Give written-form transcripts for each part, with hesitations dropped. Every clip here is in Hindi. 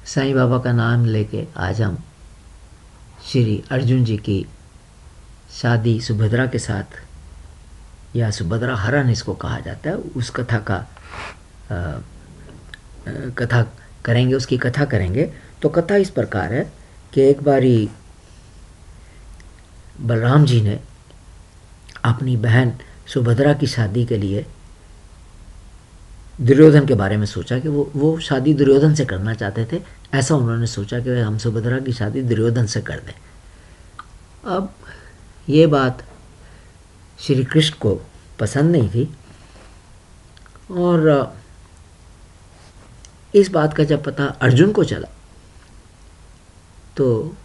साईं बाबा का नाम लेके आज हम श्री अर्जुन जी की शादी सुभद्रा के साथ या सुभद्रा हरण इसको कहा जाता है उस कथा का कथा करेंगे, उसकी कथा करेंगे। तो कथा इस प्रकार है कि एक बारी बलराम जी ने अपनी बहन सुभद्रा की शादी के लिए दुर्योधन के बारे में सोचा कि वो शादी दुर्योधन से करना चाहते थे। ऐसा उन्होंने सोचा कि हम सुभद्रा की शादी दुर्योधन से कर दें। अब ये बात श्री कृष्ण को पसंद नहीं थी और इस बात का जब पता अर्जुन को चला तो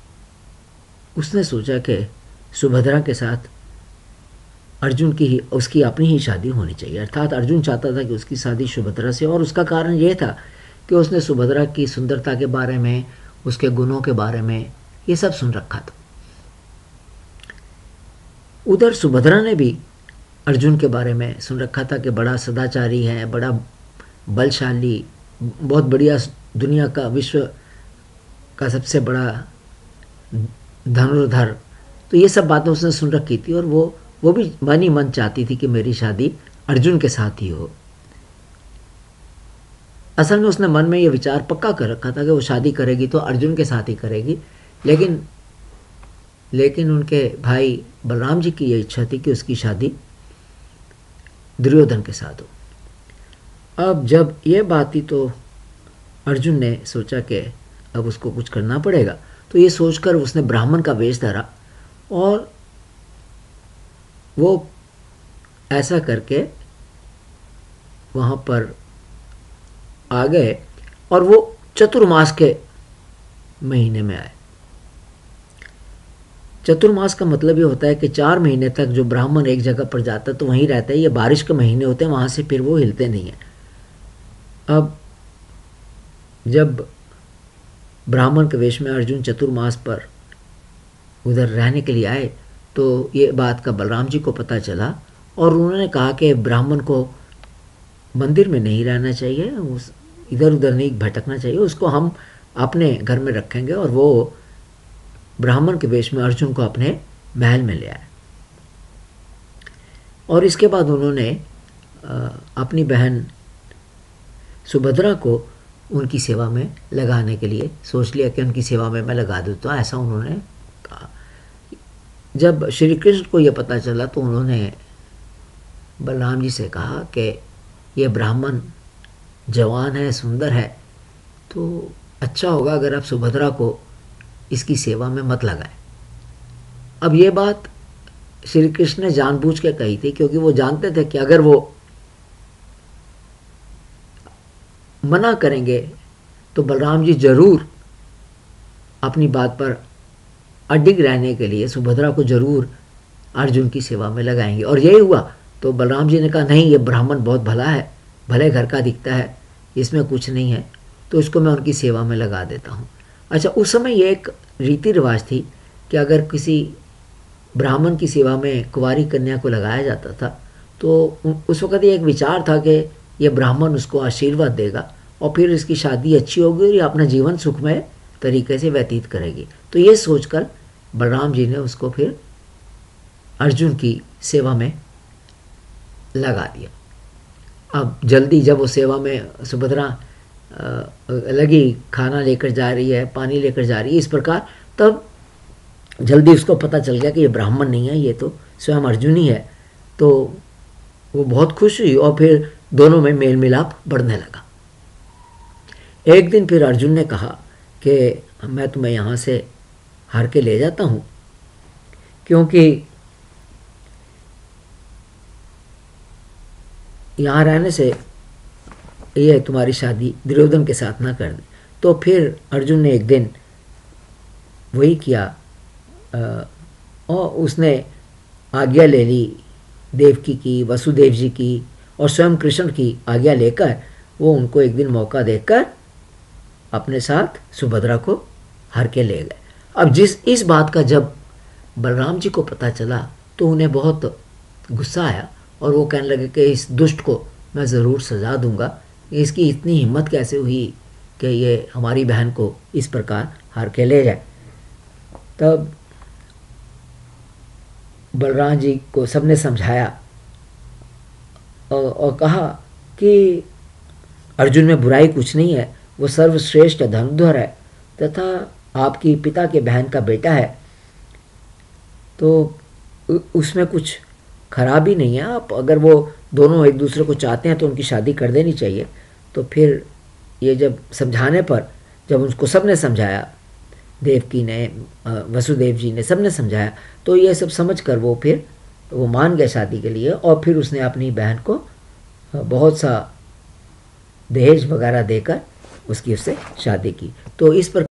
उसने सोचा कि सुभद्रा के साथ अर्जुन की ही उसकी अपनी ही शादी होनी चाहिए। अर्थात अर्जुन चाहता था कि उसकी शादी सुभद्रा से, और उसका कारण यह था कि उसने सुभद्रा की सुंदरता के बारे में, उसके गुणों के बारे में ये सब सुन रखा था। उधर सुभद्रा ने भी अर्जुन के बारे में सुन रखा था कि बड़ा सदाचारी है, बड़ा बलशाली, बहुत बढ़िया, दुनिया का, विश्व का सबसे बड़ा धनुर्धर। तो ये सब बातें उसने सुन रखी थी और वो भी मन ही मन चाहती थी कि मेरी शादी अर्जुन के साथ ही हो। असल में उसने मन में ये विचार पक्का कर रखा था कि वो शादी करेगी तो अर्जुन के साथ ही करेगी, लेकिन उनके भाई बलराम जी की ये इच्छा थी कि उसकी शादी दुर्योधन के साथ हो। अब जब ये बात थी तो अर्जुन ने सोचा कि अब उसको कुछ करना पड़ेगा। तो ये सोचकर उसने ब्राह्मण का वेश धरा और वो ऐसा करके वहाँ पर आ गए और वो चतुर्मास के महीने में आए। चतुर्मास का मतलब ये होता है कि 4 महीने तक जो ब्राह्मण एक जगह पर जाता है तो वहीं रहता है। ये बारिश के महीने होते हैं, वहाँ से फिर वो हिलते नहीं हैं। अब जब ब्राह्मण के वेश में अर्जुन चतुर्मास पर उधर रहने के लिए आए तो ये बात का बलराम जी को पता चला और उन्होंने कहा कि ब्राह्मण को मंदिर में नहीं रहना चाहिए, उस इधर उधर नहीं भटकना चाहिए, उसको हम अपने घर में रखेंगे। और वो ब्राह्मण के वेश में अर्जुन को अपने महल में ले आए। और इसके बाद उन्होंने अपनी बहन सुभद्रा को उनकी सेवा में लगाने के लिए सोच लिया कि उनकी सेवा में मैं लगा दूँ। ऐसा उन्होंने कहा। जब श्री कृष्ण को यह पता चला तो उन्होंने बलराम जी से कहा कि ये ब्राह्मण जवान है, सुंदर है, तो अच्छा होगा अगर आप सुभद्रा को इसकी सेवा में मत लगाएं। अब ये बात श्री कृष्ण ने जानबूझ के कही थी क्योंकि वो जानते थे कि अगर वो मना करेंगे तो बलराम जी जरूर अपनी बात पर अडिग रहने के लिए सुभद्रा को जरूर अर्जुन की सेवा में लगाएंगे। और यही हुआ। तो बलराम जी ने कहा नहीं, ये ब्राह्मण बहुत भला है, भले घर का दिखता है, इसमें कुछ नहीं है, तो इसको मैं उनकी सेवा में लगा देता हूँ। अच्छा, उस समय ये एक रीति रिवाज थी कि अगर किसी ब्राह्मण की सेवा में कुंवारी कन्या को लगाया जाता था तो उस वक़्त ये एक विचार था कि ये ब्राह्मण उसको आशीर्वाद देगा और फिर इसकी शादी अच्छी होगी और ये अपना जीवन सुखमय तरीके से व्यतीत करेगी। तो ये सोचकर बलराम जी ने उसको फिर अर्जुन की सेवा में लगा दिया। अब जल्दी जब वो सेवा में सुभद्रा लगी, खाना लेकर जा रही है, पानी लेकर जा रही है, इस प्रकार, तब जल्दी उसको पता चल गया कि ये ब्राह्मण नहीं है, ये तो स्वयं अर्जुन ही है। तो वो बहुत खुश हुई और फिर दोनों में मेल मिलाप बढ़ने लगा। एक दिन फिर अर्जुन ने कहा कि मैं तुम्हें यहाँ से हार के ले जाता हूँ क्योंकि यहाँ रहने से ये तुम्हारी शादी दुर्योधन के साथ ना कर दे। तो फिर अर्जुन ने एक दिन वही किया और उसने आज्ञा ले ली देवकी की, वसुदेव जी की और स्वयं कृष्ण की आज्ञा लेकर वो उनको एक दिन मौका देकर अपने साथ सुभद्रा को हर के ले गए। अब इस बात का जब बलराम जी को पता चला तो उन्हें बहुत गुस्सा आया और वो कहने लगे कि इस दुष्ट को मैं ज़रूर सजा दूंगा, इसकी इतनी हिम्मत कैसे हुई कि ये हमारी बहन को इस प्रकार हार के ले जाए। तब बलराम जी को सबने समझाया और कहा कि अर्जुन में बुराई कुछ नहीं है, वो सर्वश्रेष्ठ धनुर्धर है तथा आपकी पिता के बहन का बेटा है, तो उसमें कुछ खराबी नहीं है। आप अगर वो दोनों एक दूसरे को चाहते हैं तो उनकी शादी कर देनी चाहिए। तो फिर ये जब समझाने पर, जब उसको सबने समझाया, देवकी ने, वसुदेव जी ने, सबने समझाया, तो ये सब समझ कर वो मान गया शादी के लिए। और फिर उसने अपनी बहन को बहुत सा दहेज वगैरह देकर उससे शादी की। तो इस पर